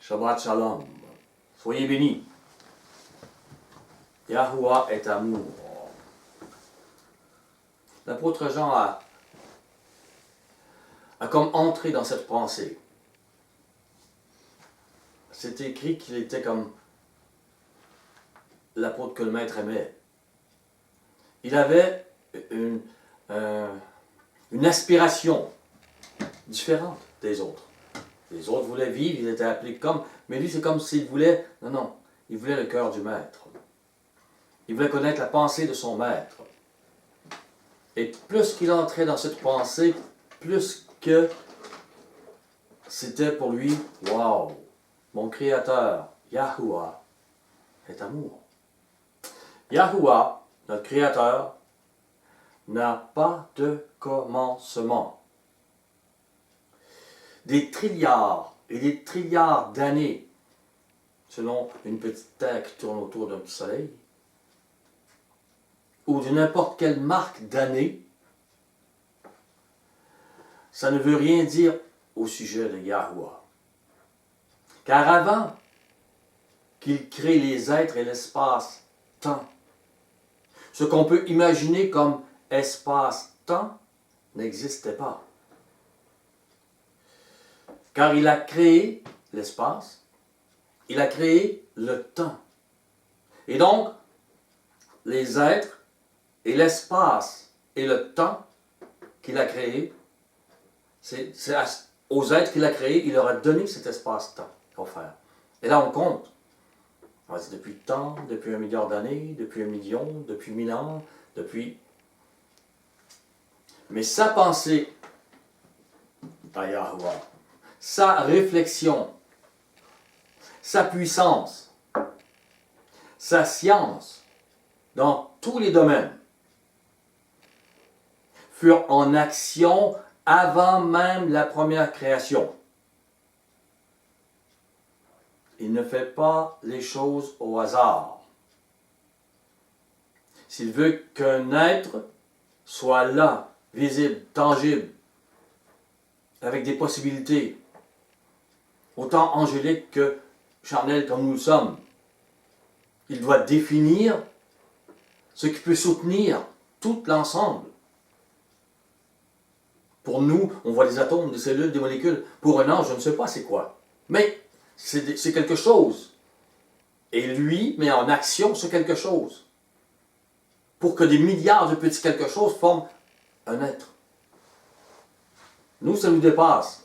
Shabbat Shalom. Soyez bénis. Yahuwah est amour. L'apôtre Jean a comme entré dans cette pensée. C'est écrit qu'il était comme l'apôtre que le maître aimait. Il avait une aspiration différente des autres. Les autres voulaient vivre, ils étaient appelés comme, mais lui c'est comme s'il voulait, non, il voulait le cœur du maître. Il voulait connaître la pensée de son maître. Et plus qu'il entrait dans cette pensée, plus que c'était pour lui, wow, mon Créateur, Yahuwah, est amour. Yahuwah, notre Créateur, n'a pas de commencement. Des trilliards et des trilliards d'années, selon une petite terre qui tourne autour d'un petit soleil, ou de n'importe quelle marque d'année, ça ne veut rien dire au sujet de Yahuwah. Car avant qu'il crée les êtres et l'espace-temps, ce qu'on peut imaginer comme espace-temps n'existait pas. Car il a créé l'espace, il a créé le temps. Et donc, les êtres et l'espace et le temps qu'il a créé, c'est aux êtres qu'il a créés, il leur a donné cet espace-temps offert. Et là, on compte. On va dire depuis tant, depuis 1 milliard d'années, depuis 1 million, depuis 1000 ans, depuis... Mais sa pensée à Yahuwah, sa réflexion, sa puissance, sa science, dans tous les domaines, furent en action avant même la première création. Il ne fait pas les choses au hasard. S'il veut qu'un être soit là, visible, tangible, avec des possibilités, autant angéliques que charnelles comme nous le sommes, il doit définir ce qui peut soutenir tout l'ensemble. Pour nous, on voit des atomes, des cellules, des molécules. Pour un ange, je ne sais pas c'est quoi. Mais c'est quelque chose. Et lui met en action ce quelque chose. Pour que des milliards de petits quelque chose forment un être. Nous, ça nous dépasse.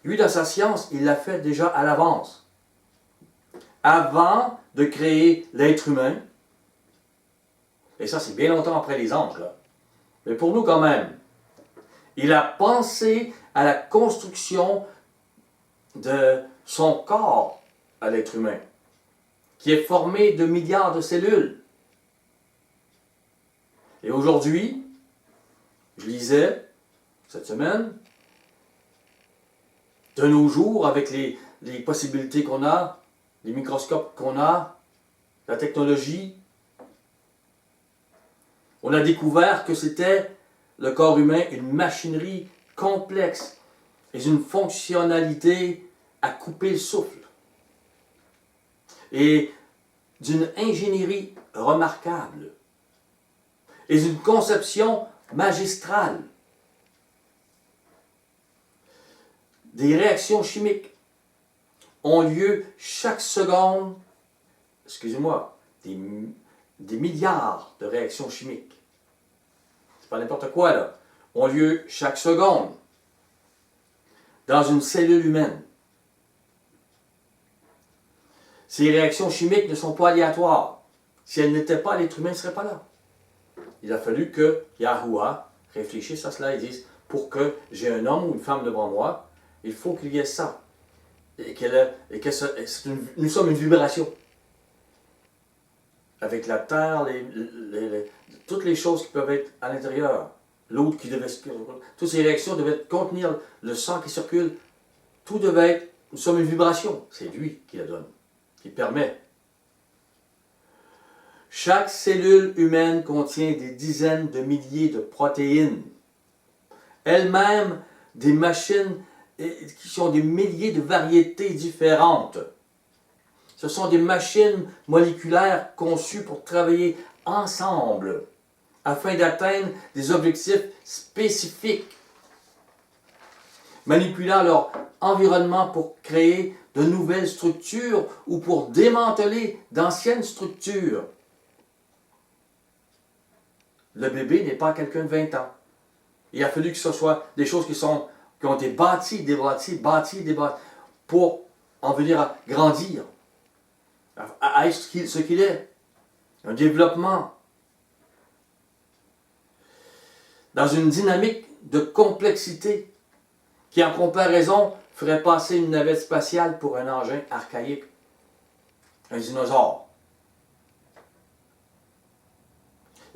Lui, dans sa science, il l'a fait déjà à l'avance. Avant de créer l'être humain, et ça, c'est bien longtemps après les anges, là. Mais pour nous, quand même, il a pensé à la construction de son corps à l'être humain, qui est formé de milliards de cellules. Et aujourd'hui, je lisais, cette semaine, de nos jours, avec les possibilités qu'on a, les microscopes qu'on a, la technologie, on a découvert que c'était le corps humain une machinerie complexe et une fonctionnalité à couper le souffle. Et d'une ingénierie remarquable. Et d'une conception magistrale. Des réactions chimiques ont lieu chaque seconde, excusez-moi, des milliards de réactions chimiques. C'est pas n'importe quoi là. Ont lieu chaque seconde dans une cellule humaine. Ces réactions chimiques ne sont pas aléatoires. Si elles n'étaient pas, l'être humain ne serait pas là. Il a fallu que Yahuwah réfléchisse à cela et dise, pour que j'ai un homme ou une femme devant moi, il faut qu'il y ait ça. Et nous sommes une vibration. Avec la terre, toutes les choses qui peuvent être à l'intérieur. L'eau qui devait... Toutes ces réactions devaient contenir le sang qui circule. Tout devait être... Nous sommes une vibration. C'est lui qui la donne, qui permet. Chaque cellule humaine contient des dizaines de milliers de protéines. Elles-mêmes, des machines qui ont des milliers de variétés différentes. Ce sont des machines moléculaires conçues pour travailler ensemble afin d'atteindre des objectifs spécifiques, manipulant leur environnement pour créer de nouvelles structures ou pour démanteler d'anciennes structures. Le bébé n'est pas quelqu'un de 20 ans. Il a fallu que ce soit des choses qui ont été bâties, bâties, pour en venir à grandir, à être ce qu'il est. Un développement. Dans une dynamique de complexité qui, en comparaison, ferait passer une navette spatiale pour un engin archaïque. Un dinosaure.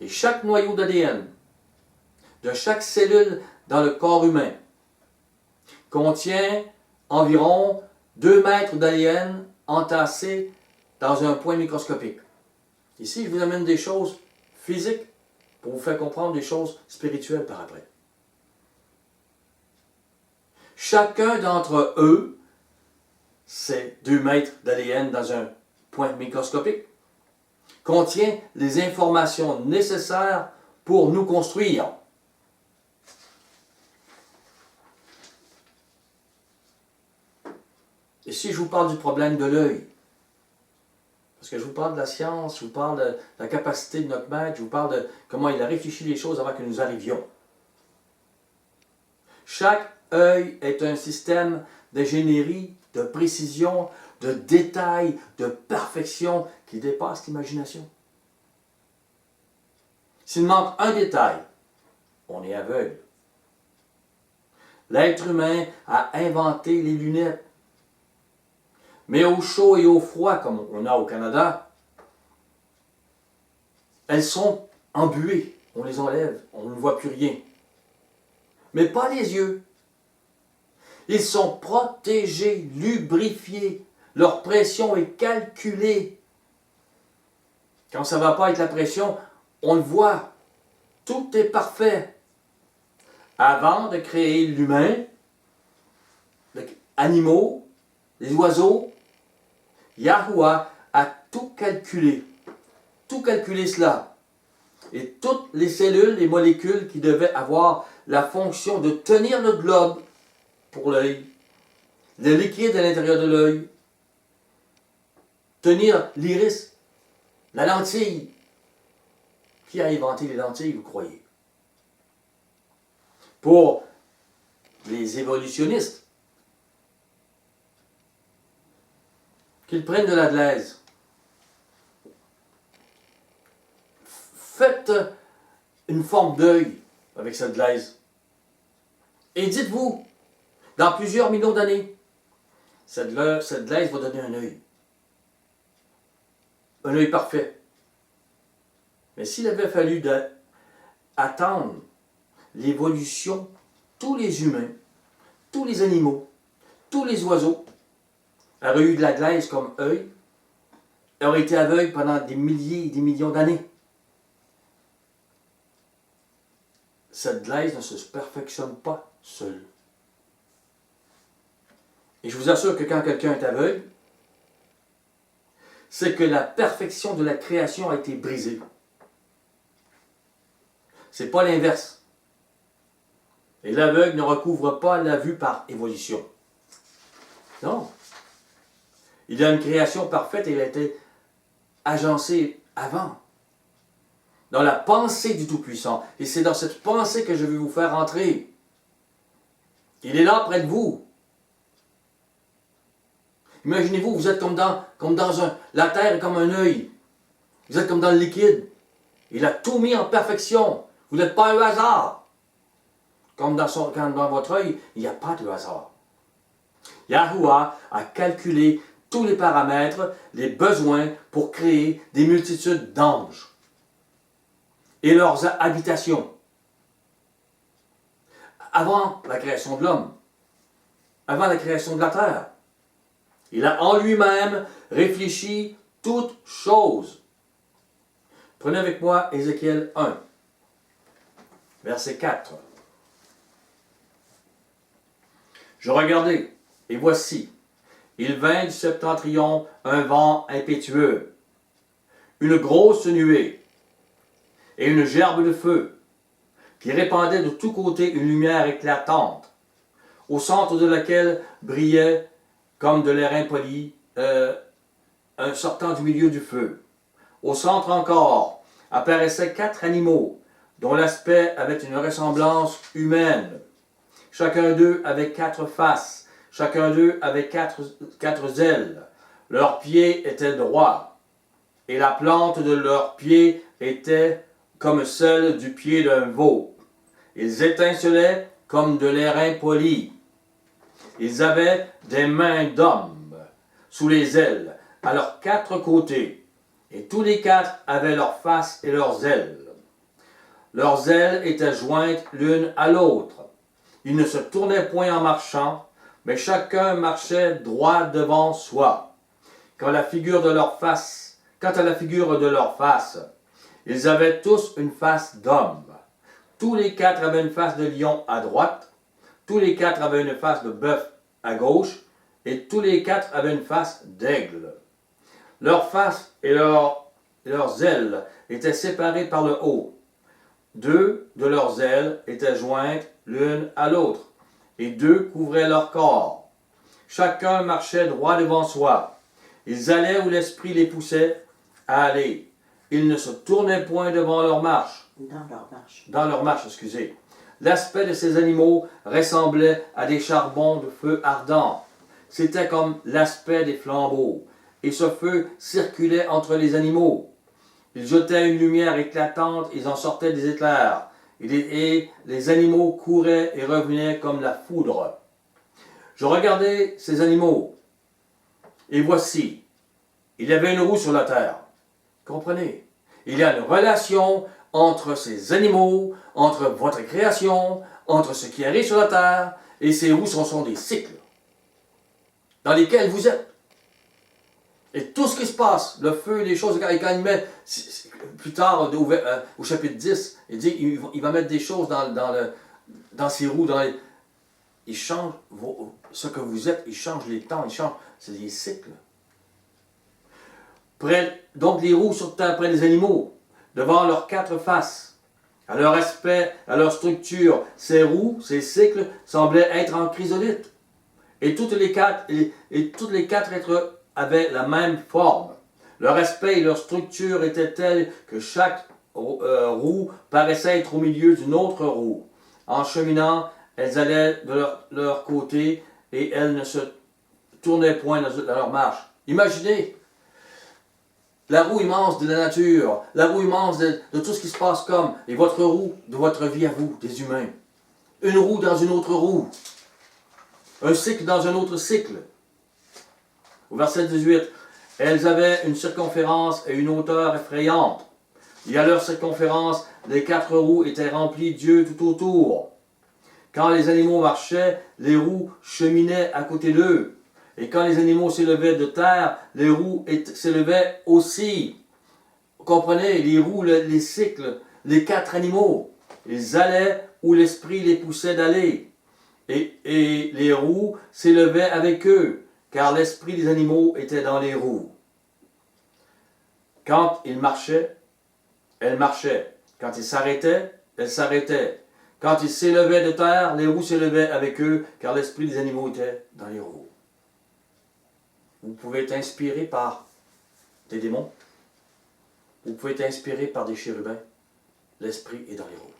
Et chaque noyau d'ADN de chaque cellule dans le corps humain contient environ 2 mètres d'ADN entassés dans un point microscopique. Ici, je vous amène des choses physiques pour vous faire comprendre des choses spirituelles par après. Chacun d'entre eux, ces 2 mètres d'ADN dans un point microscopique, contient les informations nécessaires pour nous construire. Et si je vous parle du problème de l'œil, parce que je vous parle de la science, je vous parle de la capacité de notre maître, je vous parle de comment il a réfléchi les choses avant que nous arrivions. Chaque œil est un système d'ingénierie, de précision, de détail, de perfection qui dépasse l'imagination. S'il manque un détail, on est aveugle. L'être humain a inventé les lunettes. Mais au chaud et au froid, comme on a au Canada, elles sont embuées. On les enlève, on ne voit plus rien. Mais pas les yeux. Ils sont protégés, lubrifiés. Leur pression est calculée. Quand ça ne va pas avec la pression, on le voit. Tout est parfait. Avant de créer l'humain, les animaux, les oiseaux, Yahuwah a tout calculé cela. Et toutes les cellules, les molécules qui devaient avoir la fonction de tenir le globe pour l'œil, le liquide à l'intérieur de l'œil, tenir l'iris, la lentille. Qui a inventé les lentilles, vous croyez? Pour les évolutionnistes, qu'ils prennent de la glaise. Faites une forme d'œil avec cette glaise. Et dites-vous, dans plusieurs millions d'années, cette glaise va donner un œil. Un œil parfait. Mais s'il avait fallu attendre l'évolution, tous les humains, tous les animaux, tous les oiseaux auraient eu de la glaise comme œil, auraient été aveugles pendant des milliers et des millions d'années. Cette glaise ne se perfectionne pas seule. Et je vous assure que quand quelqu'un est aveugle, c'est que la perfection de la création a été brisée. C'est pas l'inverse. Et l'aveugle ne recouvre pas la vue par évolution. Non. Il a une création parfaite et elle a été agencée avant. Dans la pensée du Tout-Puissant. Et c'est dans cette pensée que je vais vous faire entrer. Il est là près de vous. Imaginez-vous, vous êtes comme dans la terre est comme un œil. Vous êtes comme dans le liquide. Il a tout mis en perfection. Vous n'êtes pas un hasard. Comme dans votre œil, il n'y a pas de hasard. Yahuwah a calculé tous les paramètres, les besoins pour créer des multitudes d'anges et leurs habitations. Avant la création de l'homme, avant la création de la terre, il a en lui-même réfléchi toutes choses. Prenez avec moi Ézéchiel 1, verset 4. Je regardai, et voici, il vint du septentrion un vent impétueux, une grosse nuée et une gerbe de feu, qui répandait de tous côtés une lumière éclatante, au centre de laquelle brillait, comme de l'airain poli, un sortant du milieu du feu. Au centre encore apparaissaient 4 animaux, dont l'aspect avait une ressemblance humaine. Chacun d'eux avait 4 faces, chacun d'eux avait quatre ailes. Leurs pieds étaient droits, et la plante de leurs pieds était comme celle du pied d'un veau. Ils étincelaient comme de l'airain poli. Ils avaient des mains d'hommes sous les ailes, à leurs 4 côtés, et tous les 4 avaient leurs faces et leurs ailes. Leurs ailes étaient jointes l'une à l'autre. Ils ne se tournaient point en marchant, mais chacun marchait droit devant soi. Quant à la figure de leur face, ils avaient tous une face d'homme. Tous les 4 avaient une face de lion à droite, tous les 4 avaient une face de bœuf à gauche, et tous les 4 avaient une face d'aigle. Leurs faces et leurs ailes étaient séparées par le haut. 2 de leurs ailes étaient jointes l'une à l'autre, et 2 couvraient leur corps. Chacun marchait droit devant soi. Ils allaient où l'esprit les poussait à aller. Ils ne se tournaient point devant leur marche. Dans leur marche, excusez. L'aspect de ces animaux ressemblait à des charbons de feu ardent. C'était comme l'aspect des flambeaux, et ce feu circulait entre les animaux. Il jetait une lumière éclatante, ils en sortaient des éclairs, et les animaux couraient et revenaient comme la foudre. Je regardais ces animaux, et voici, il y avait une roue sur la terre. Comprenez? Il y a une relation entre ces animaux, entre votre création, entre ce qui arrive sur la terre, et ces roues sont des cycles dans lesquels vous êtes. Et tout ce qui se passe, le feu, les choses, et quand il met, plus tard au chapitre 10, il dit il va mettre des choses dans ces roues, il change ce que vous êtes, il change les temps, il change, c'est des cycles. Donc les roues sur terre près des animaux, devant leurs 4 faces, à leur aspect, à leur structure, ces roues, ces cycles semblaient être en chrysolite. Et toutes les 4 êtres avaient la même forme. Leur aspect et leur structure étaient tels que chaque roue paraissait être au milieu d'une autre roue. En cheminant, elles allaient de leur côté et elles ne se tournaient point dans leur marche. Imaginez la roue immense de la nature, la roue immense de tout ce qui se passe comme, et votre roue de votre vie à vous, des humains. Une roue dans une autre roue. Un cycle dans un autre cycle. Au verset 18, elles avaient une circonférence et une hauteur effrayantes. Et à leur circonférence, les 4 roues étaient remplies d'yeux tout autour. Quand les animaux marchaient, les roues cheminaient à côté d'eux. Et quand les animaux s'élevaient de terre, les roues s'élevaient aussi. Vous comprenez, les roues, les cycles, les 4 animaux, ils allaient où l'esprit les poussait d'aller. Et les roues s'élevaient avec eux, car l'esprit des animaux était dans les roues. Quand ils marchaient, elles marchaient. Quand ils s'arrêtaient, elles s'arrêtaient. Quand ils s'élevaient de terre, les roues s'élevaient avec eux, car l'esprit des animaux était dans les roues. Vous pouvez être inspiré par des démons. Vous pouvez être inspiré par des chérubins. L'esprit est dans les roues.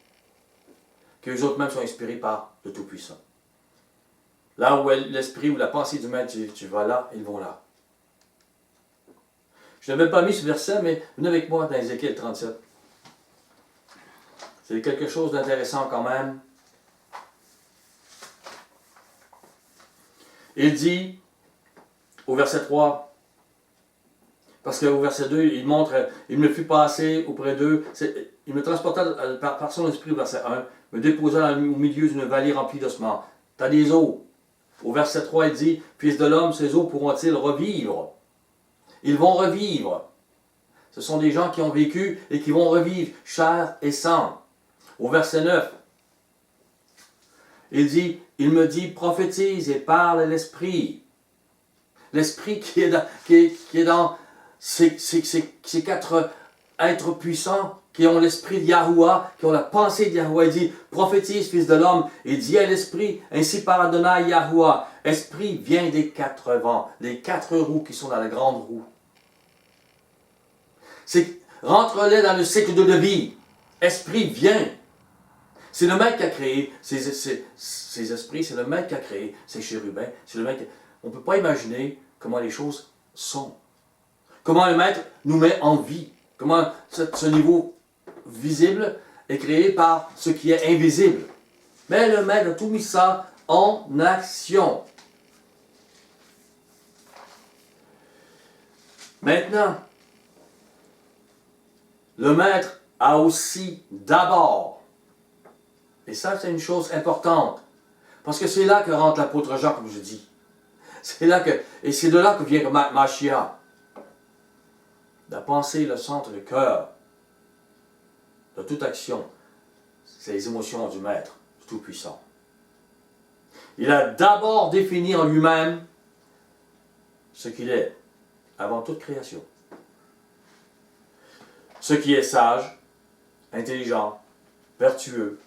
Qu'eux autres même sont inspirés par le Tout-Puissant. Là où l'esprit ou la pensée du maître, tu vas là, ils vont là. Je n'avais pas mis ce verset, mais venez avec moi dans Ézéchiel 37. C'est quelque chose d'intéressant quand même. Il dit, au verset 3, parce qu'au verset 2, il montre, il me fut passé auprès d'eux, il me transporta par son esprit, au verset 1, me déposa au milieu d'une vallée remplie d'ossements. Tu as des eaux. Au verset 3, il dit, Fils de l'homme, ces eaux pourront-ils revivre? Ils vont revivre. Ce sont des gens qui ont vécu et qui vont revivre, chair et sang. Au verset 9, il dit, il me dit, prophétise et parle à l'Esprit. L'Esprit qui est dans ces quatre êtres puissants qui ont l'Esprit de Yahuwah, qui ont la pensée de Yahuwah. Il dit, prophétise, fils de l'homme, et dis à l'Esprit, ainsi par Adonai Yahuwah. Esprit vient des quatre vents, des quatre roues qui sont dans la grande roue. Rentre-les dans le cycle de vie. Esprit vient. C'est le maître qui a créé ces esprits, c'est le maître qui a créé ces chérubins. C'est le maître. On ne peut pas imaginer comment les choses sont. Comment le maître nous met en vie. Comment ce niveau visible est créé par ce qui est invisible. Mais le maître a tout mis ça en action. Maintenant, le maître a aussi d'abord, et ça c'est une chose importante, parce que c'est là que rentre l'apôtre Jean, comme je dis. Et c'est de là que vient Mashiach. La pensée, le centre, le cœur de toute action, c'est les émotions du Maître, du Tout-Puissant. Il a d'abord défini en lui-même ce qu'il est, avant toute création. Ce qui est sage, intelligent, vertueux,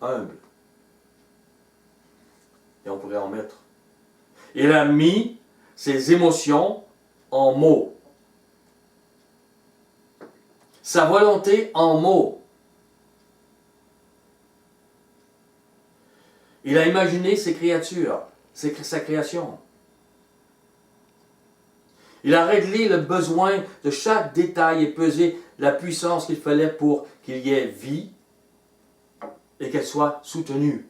humble. Et on pourrait en mettre. Il a mis ses émotions en mots. Sa volonté en mots. Il a imaginé ses créatures, sa création. Il a réglé le besoin de chaque détail et pesé la puissance qu'il fallait pour qu'il y ait vie et qu'elle soit soutenue.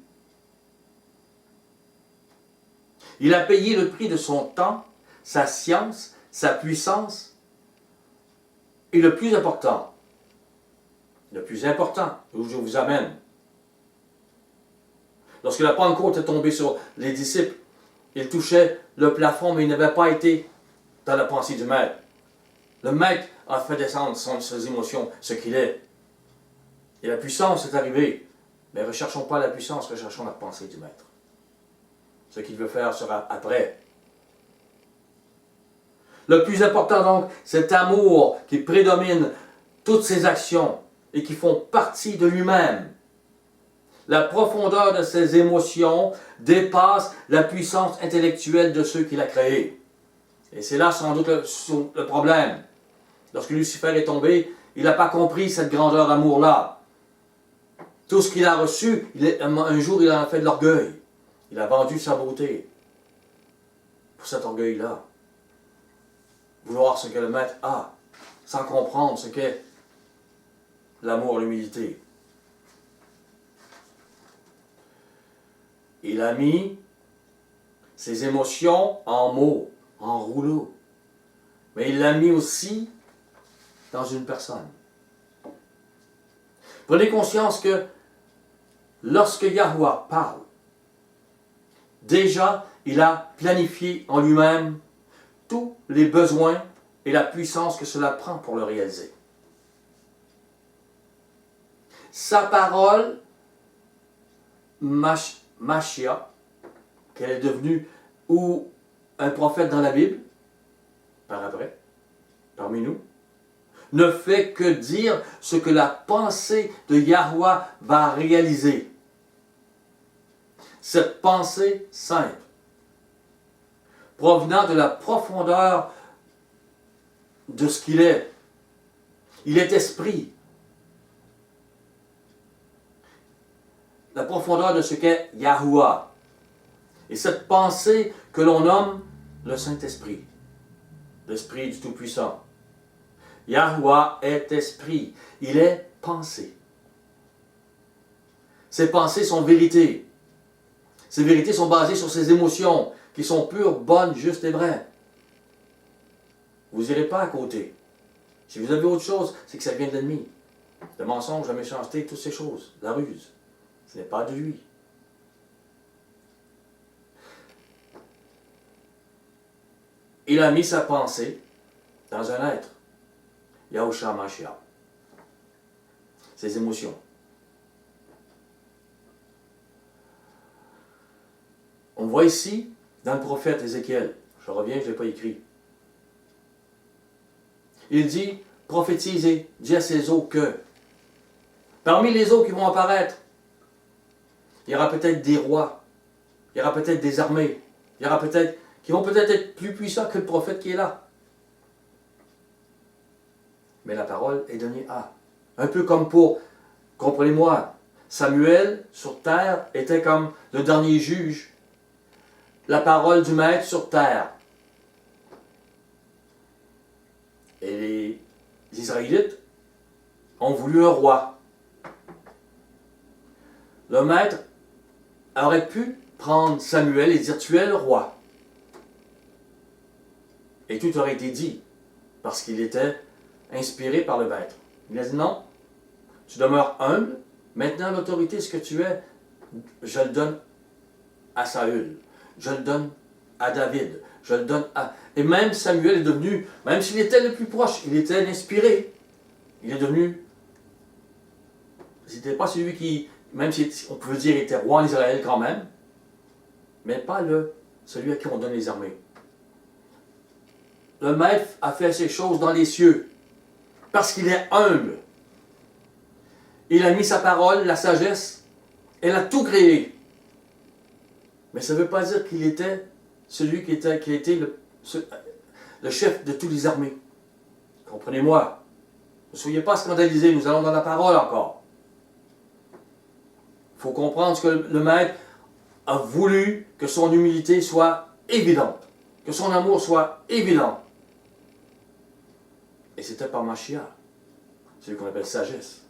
Il a payé le prix de son temps, sa science, sa puissance. Et le plus important, où je vous amène, lorsque la Pentecôte est tombée sur les disciples, ils touchaient le plafond, mais ils n'avaient pas été dans la pensée du Maître. Le Maître a fait descendre ses émotions, ce qu'il est. Et la puissance est arrivée. Mais ne recherchons pas la puissance, recherchons la pensée du Maître. Ce qu'il veut faire sera après. Le plus important donc, cet amour qui prédomine toutes ses actions et qui font partie de lui-même. La profondeur de ses émotions dépasse la puissance intellectuelle de ceux qu'il a créés. Et c'est là sans doute le problème. Lorsque Lucifer est tombé, il n'a pas compris cette grandeur d'amour-là. Tout ce qu'il a reçu, un jour il en a fait de l'orgueil. Il a vendu sa beauté pour cet orgueil-là. Vouloir ce que le Maître a, sans comprendre ce qu'est l'amour, l'humilité. Il a mis ses émotions en mots, en rouleaux. Mais il l'a mis aussi dans une personne. Prenez conscience que lorsque Yahuwah parle, déjà il a planifié en lui-même tous les besoins et la puissance que cela prend pour le réaliser. Sa parole, Mashiach, qu'elle est devenue ou un prophète dans la Bible, par après, parmi nous, ne fait que dire ce que la pensée de Yahuwah va réaliser. Cette pensée simple, provenant de la profondeur de ce qu'il est. Il est esprit. La profondeur de ce qu'est Yahuwah. Et cette pensée que l'on nomme le Saint-Esprit. L'Esprit du Tout-Puissant. Yahuwah est esprit. Il est pensée. Ses pensées sont vérité. Ces vérités sont basées sur ses émotions, qui sont pures, bonnes, justes et vraies. Vous n'irez pas à côté. Si vous avez autre chose, c'est que ça vient de l'ennemi. Le mensonge, la méchanceté, toutes ces choses, la ruse. Ce n'est pas de lui. Il a mis sa pensée dans un être. Yahushua Mashiach. Ses émotions. On voit ici, dans le prophète Ézéchiel, je reviens, je ne l'ai pas écrit. Il dit, prophétisez, dis à ces eaux que, parmi les eaux qui vont apparaître, il y aura peut-être des rois, il y aura peut-être des armées, il y aura peut-être, qui vont peut-être être plus puissants que le prophète qui est là. Mais la parole est donnée à. Un peu comme pour, comprenez-moi, Samuel sur terre était comme le dernier juge. La parole du maître sur terre. Et les Israélites ont voulu un roi. Le maître aurait pu prendre Samuel et dire, tu es le roi. Et tout aurait été dit, parce qu'il était inspiré par le maître. Il a dit, non, tu demeures humble, maintenant l'autorité, ce que tu es, je le donne à Saül, je le donne à David, je le donne à... Et même Samuel est devenu, même s'il était le plus proche, il était inspiré, il est devenu... C'était pas celui qui, même si on peut dire était roi en Israël quand même, mais pas celui à qui on donne les armées. Le maître a fait ces choses dans les cieux, parce qu'il est humble. Il a mis sa parole, la sagesse, elle a tout créé. Mais ça ne veut pas dire qu'il était celui qui a été le chef de toutes les armées. Comprenez-moi. Ne soyez pas scandalisés, nous allons dans la parole encore. Il faut comprendre que le maître a voulu que son humilité soit évidente, que son amour soit évident. Et c'était par Mashiach, celui qu'on appelle sagesse,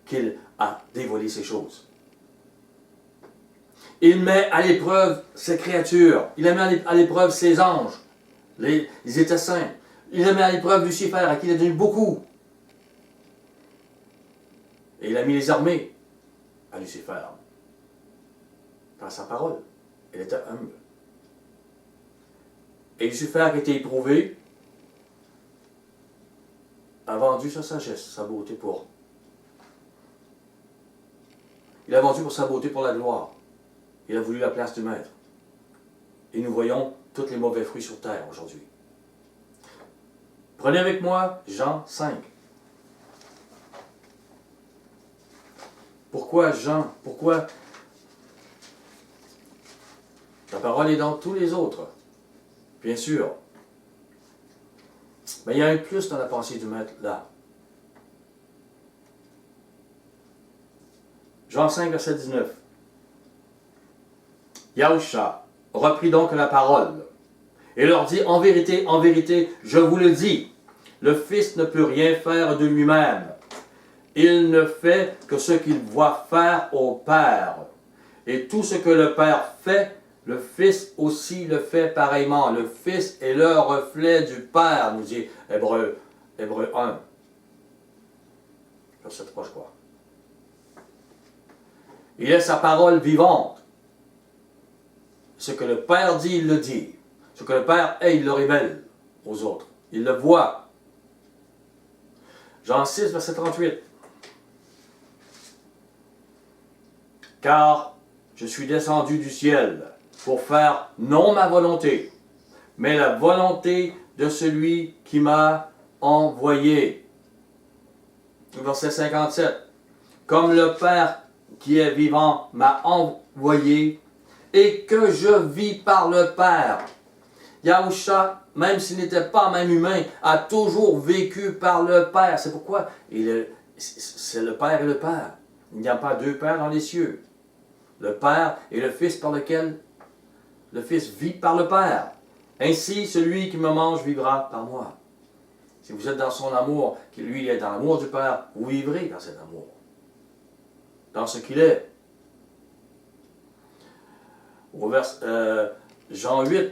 qu'il a dévoilé ces choses. Il met à l'épreuve ses créatures, il a mis à l'épreuve ses anges, ils étaient saints. Il a mis à l'épreuve Lucifer, à qui il a donné beaucoup. Et il a mis les armées à Lucifer, par sa parole. Elle était humble. Et Lucifer, qui a été éprouvé, a vendu sa sagesse, sa beauté pour. Il a vendu pour sa beauté pour la gloire. Il a voulu la place du maître. Et nous voyons tous les mauvais fruits sur terre aujourd'hui. Prenez avec moi Jean 5. Pourquoi Jean? Pourquoi? La parole est dans tous les autres. Bien sûr. Mais il y a un plus dans la pensée du maître là. Jean 5, verset 19. Yahusha reprit donc la parole et leur dit, en vérité, je vous le dis, le Fils ne peut rien faire de lui-même. Il ne fait que ce qu'il voit faire au Père. Et tout ce que le Père fait, le Fils aussi le fait pareillement. Le Fils est le reflet du Père, nous dit Hébreu 1. Verset 3, je crois. Il est sa parole vivante. Ce que le Père dit, il le dit. Ce que le Père est, il le révèle aux autres. Il le voit. Jean 6, verset 38. Car je suis descendu du ciel pour faire non ma volonté, mais la volonté de celui qui m'a envoyé. Verset 57. Comme le Père qui est vivant m'a envoyé, et que je vis par le Père. Yahusha, même s'il n'était pas même humain, a toujours vécu par le Père. C'est pourquoi c'est le Père et le Père. Il n'y a pas deux Pères dans les cieux. Le Père et le Fils par lequel le Fils vit par le Père. Ainsi, celui qui me mange vivra par moi. Si vous êtes dans son amour, qui lui est dans l'amour du Père, vous vivrez dans cet amour. Dans ce qu'il est. Au Jean 8,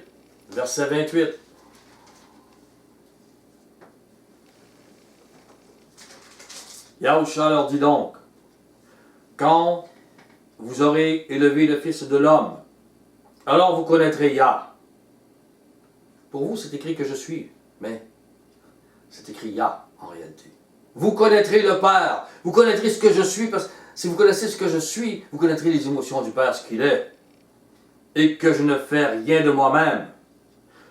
verset 28. Yahusha leur dit donc, quand vous aurez élevé le Fils de l'homme, alors vous connaîtrez Yah. Pour vous, c'est écrit que je suis, mais c'est écrit Yah en réalité. Vous connaîtrez le Père, vous connaîtrez ce que je suis, parce que si vous connaissez ce que je suis, vous connaîtrez les émotions du Père, ce qu'il est. et que je ne fais rien de moi-même,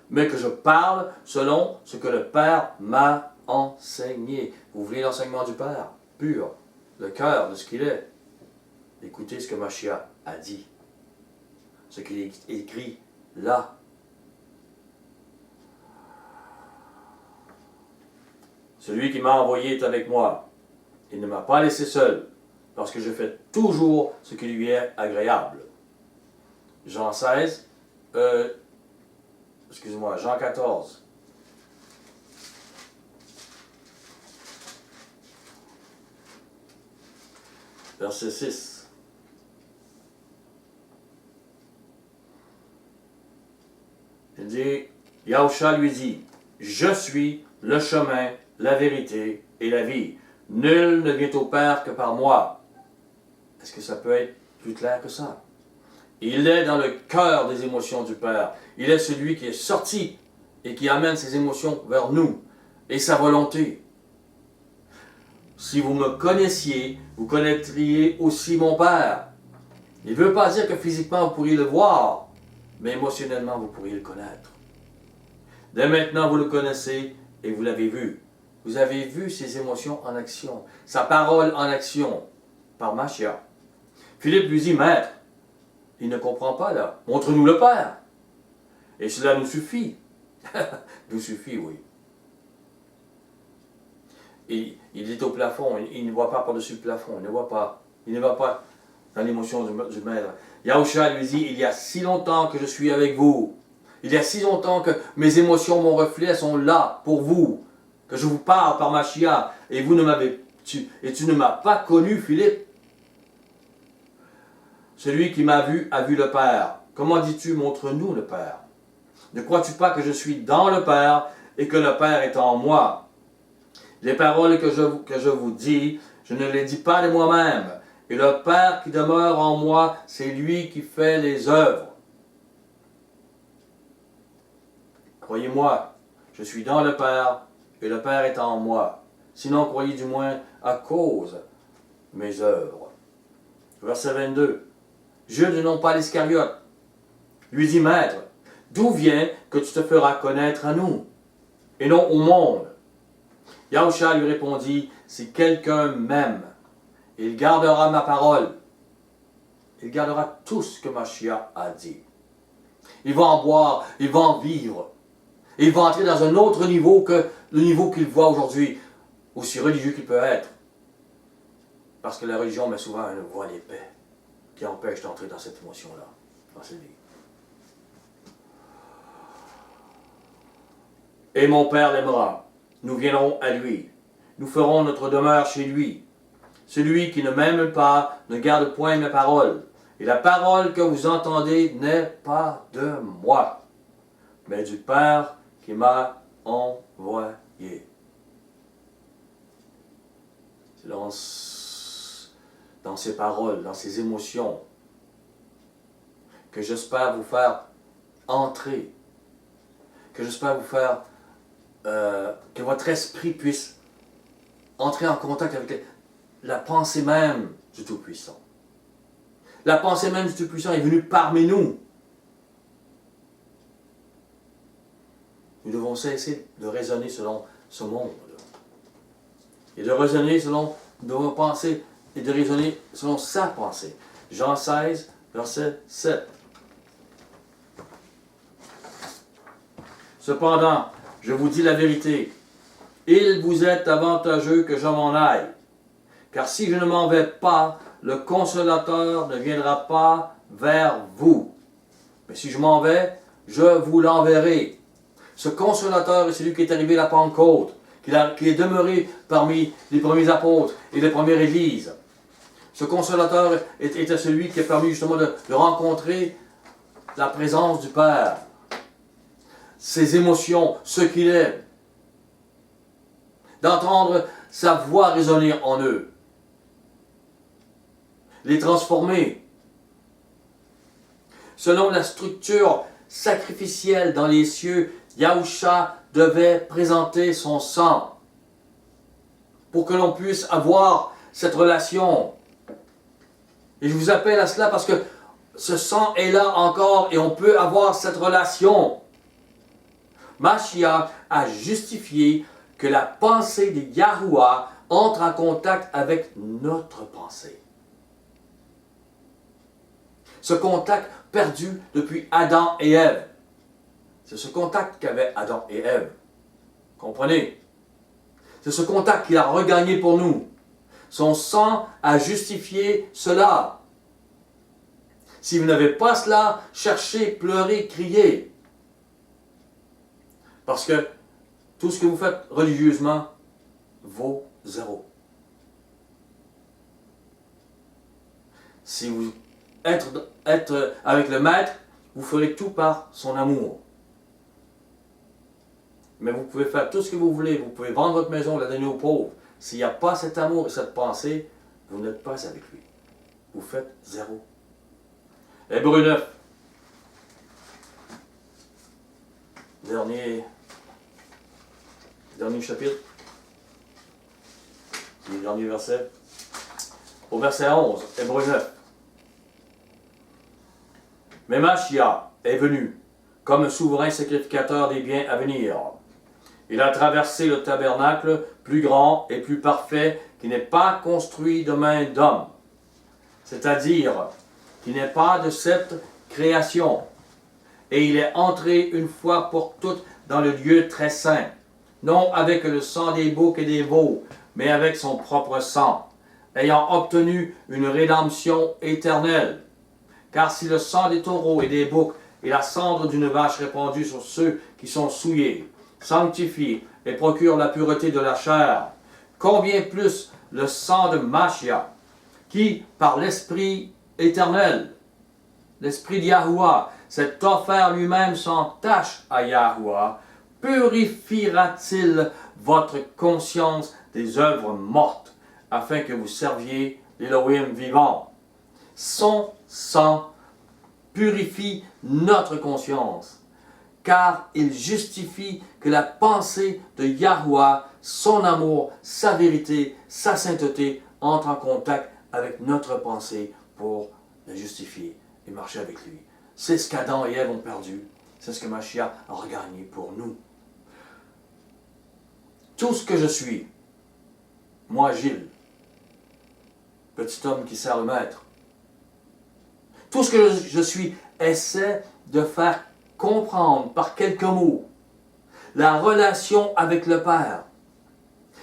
mais que je parle selon ce que le Père m'a enseigné. Vous voulez l'enseignement du Père, pur, le cœur de ce qu'il est. Écoutez ce que Mashiach a dit, ce qu'il est écrit là. Celui qui m'a envoyé est avec moi. Il ne m'a pas laissé seul, parce que je fais toujours ce qui lui est agréable. Jean 16, Jean 14. Verset 6. Il dit, Yahusha lui dit, je suis le chemin, la vérité et la vie. Nul ne vient au Père que par moi. Est-ce que ça peut être plus clair que ça? Il est dans le cœur des émotions du Père. Il est celui qui est sorti et qui amène ses émotions vers nous et sa volonté. Si vous me connaissiez, vous connaîtriez aussi mon Père. Il ne veut pas dire que physiquement vous pourriez le voir, mais émotionnellement vous pourriez le connaître. Dès maintenant vous le connaissez et vous l'avez vu. Vous avez vu ses émotions en action, sa parole en action, par Mashiach. Philippe lui dit, Maître, il ne comprend pas là, montre-nous le Père. Et cela nous suffit. Nous suffit, oui. Et il est au plafond, il ne voit pas par-dessus le plafond, il ne voit pas dans l'émotion du Maître. Yahusha lui dit, il y a si longtemps que je suis avec vous, il y a si longtemps que mes émotions, mon reflet sont là pour vous, que je vous parle par Mashiach, et tu ne m'as pas connu, Philippe. Celui qui m'a vu a vu le Père. Comment dis-tu, montre-nous le Père? Ne crois-tu pas que je suis dans le Père et que le Père est en moi? Les paroles que je vous dis, je ne les dis pas de moi-même. Et le Père qui demeure en moi, c'est lui qui fait les œuvres. Croyez-moi, je suis dans le Père et le Père est en moi. Sinon, croyez du moins à cause de mes œuvres. Verset 22. Jude, non pas l'Iscariote, lui dit, Maître, d'où vient que tu te feras connaître à nous, et non au monde? Yahusha lui répondit, si quelqu'un m'aime, il gardera ma parole. Il gardera tout ce que Mashiach a dit. Il va en boire, il va en vivre. Et il va entrer dans un autre niveau que le niveau qu'il voit aujourd'hui, aussi religieux qu'il peut être. Parce que la religion met souvent un voile épais qui empêche d'entrer dans cette émotion-là, dans cette vie. Et mon Père l'aimera. Nous viendrons à lui. Nous ferons notre demeure chez lui. Celui qui ne m'aime pas ne garde point mes paroles. Et la parole que vous entendez n'est pas de moi, mais du Père qui m'a envoyé. C'est dans ces paroles, dans ces émotions, que j'espère vous faire entrer, que j'espère vous faire, que votre esprit puisse entrer en contact avec la pensée même du Tout-Puissant. La pensée même du Tout-Puissant est venue parmi nous. Nous devons cesser de raisonner selon ce monde. Et de raisonner selon nos pensées et de raisonner selon sa pensée. Jean 16, verset 7. Cependant, je vous dis la vérité, il vous est avantageux que je m'en aille. Car si je ne m'en vais pas, le Consolateur ne viendra pas vers vous. Mais si je m'en vais, je vous l'enverrai. Ce Consolateur est celui qui est arrivé à la Pentecôte, qui est demeuré parmi les premiers apôtres et les premières églises. Ce Consolateur était celui qui a permis justement de rencontrer la présence du Père, ses émotions, ce qu'il est, d'entendre sa voix résonner en eux, les transformer. Selon la structure sacrificielle dans les cieux, Yahusha devait présenter son sang pour que l'on puisse avoir cette relation. Et je vous appelle à cela parce que ce sang est là encore et on peut avoir cette relation. Mashiach a justifié que la pensée de Yahuwah entre en contact avec notre pensée. Ce contact perdu depuis Adam et Ève. C'est ce contact qu'avaient Adam et Ève. Comprenez? C'est ce contact qu'il a regagné pour nous. Son sang a justifié cela. Si vous n'avez pas cela, cherchez, pleurez, criez. Parce que tout ce que vous faites religieusement vaut zéro. Si vous êtes avec le Maître, vous ferez tout par son amour. Mais vous pouvez faire tout ce que vous voulez. Vous pouvez vendre votre maison, la donner aux pauvres. S'il n'y a pas cet amour et cette pensée, vous n'êtes pas avec lui. Vous faites zéro. Hébreux 9. Dernier chapitre. Le dernier verset. Au verset 11. Hébreux 9. Mais Mashiach est venu comme souverain sacrificateur des biens à venir. Il a traversé le tabernacle plus grand et plus parfait qui n'est pas construit de main d'homme, c'est-à-dire qui n'est pas de cette création. Et il est entré une fois pour toutes dans le lieu très saint, non avec le sang des boucs et des veaux, mais avec son propre sang, ayant obtenu une rédemption éternelle. Car si le sang des taureaux et des boucs et la cendre d'une vache répandue sur ceux qui sont souillés sanctifie et procure la pureté de la chair, combien plus le sang de Mashiach, qui, par l'Esprit éternel, l'Esprit de Yahuwah, s'est offert lui-même sans tâche à Yahuwah, purifiera-t-il votre conscience des œuvres mortes, afin que vous serviez l'Élohim vivant. Son sang purifie notre conscience, car il justifie que la pensée de Yahuwah, son amour, sa vérité, sa sainteté, entre en contact avec notre pensée pour la justifier et marcher avec lui. C'est ce qu'Adam et Ève ont perdu. C'est ce que Mashiach a regagné pour nous. Tout ce que je suis, moi Gilles, petit homme qui sert le maître, tout ce que je suis essaie de faire comprendre par quelques mots la relation avec le Père,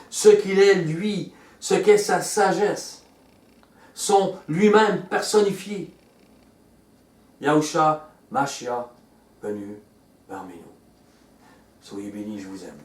ce qu'il est lui, ce qu'est sa sagesse, son lui-même personnifié. Yahusha Mashiach venu parmi nous. Soyez bénis, je vous aime.